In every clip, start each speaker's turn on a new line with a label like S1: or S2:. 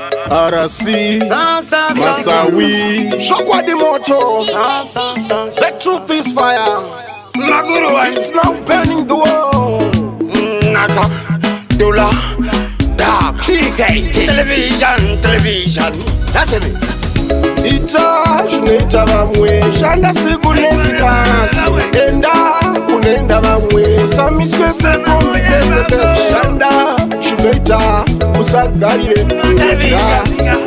S1: Arasi, Masawi, Shokwa the moto. The truth is fire. Maguru, it's now burning the world. Naka, Dola, Dark, PK, television. That's it. Neta vamwe shanda siku nesikati enda kunenda vamwe samiswe sepo pese shanda shinoita usagarire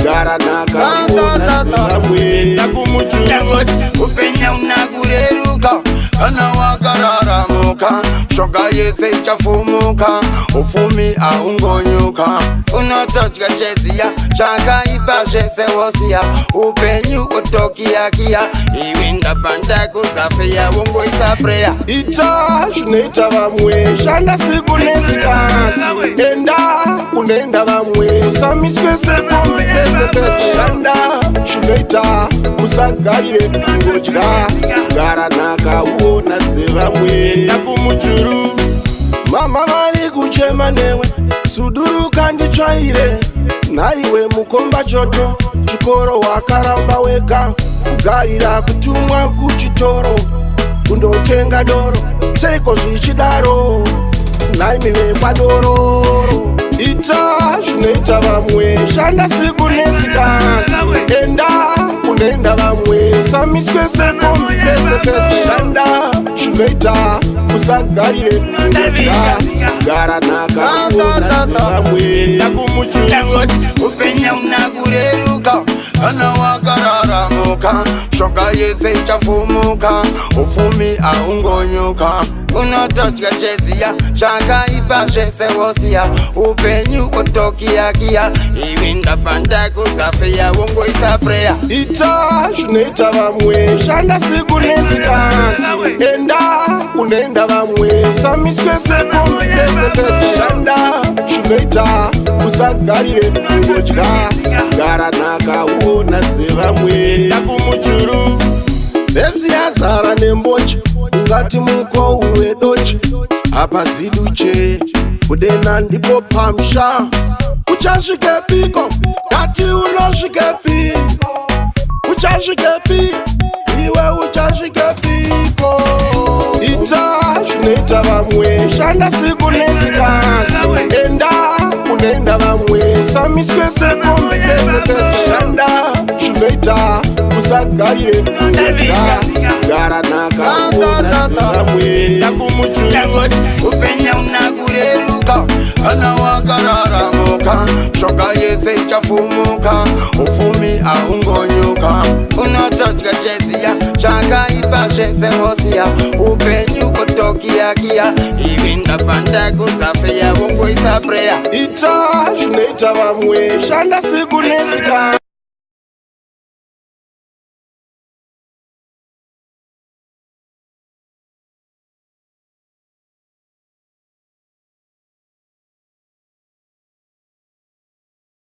S1: gara naka vamwe nakumuchungu
S2: upenya unagureruka ana wakararamuka shoka yese ichafumuka ufumi aungonyuka unotochka chesia shaka ipashese wosia upenyu utokia kia iwinda banda kuzafia wungu isaprea
S1: shinoita vamwe shanda siku nesikati enda kunenda vamwe samiswe sepo pese shanda shinoita usagarire ngochka gara naka uona dzevamwe nakumuchuru mama vari kuchema newe suduru kanditsvaire naiwe mukomba choto chikoro wakaramba wega kugarira kutumwa kuchitoro kundotenga doro seiko zvichidaro naimive kwadororo zvinoita vamwe shanda siku nesikati enda kunenda vamwe samiswe sepo pese shanda zvinoita usagarire gara naka vamwe nakumuchungu
S2: upenya unagureruka ana wakararamuka shoka yese ichafumuka ufumi aungonyuka unotochka chesia shaka ipashese wosia upenyu utokia kia iwinda banda kuzafia wungu isaprea
S1: zvinoita vamwe shanda siku nesikati enda kunenda vamwe samiswe sepo pese shanda zvinoita usagarire ngochka gara naka uona dzevamwe nakumuchuru vesi yazara nemboche ungati mukouwi wedoche apa ziduche kudena ndipo pamsha uchasvikepiko kati unosvikepiko uchasvikepi iwe uchasvikepiko zvinoita vamwe shanda siku nesikati enda kunenda vamwe samiswe sepo pese shanda zvinoita usagarire gara naka vamwe nakumuchungu
S2: upenya unagureruka ana wakararamuka shoka yese ichafumuka ufumi aungonyuka unotochka chesia shaka ipashese wosia upenyu utokia kia iwinda banda kuzafia wungu isaprea
S1: zvinoita vamwe shanda siku nesikati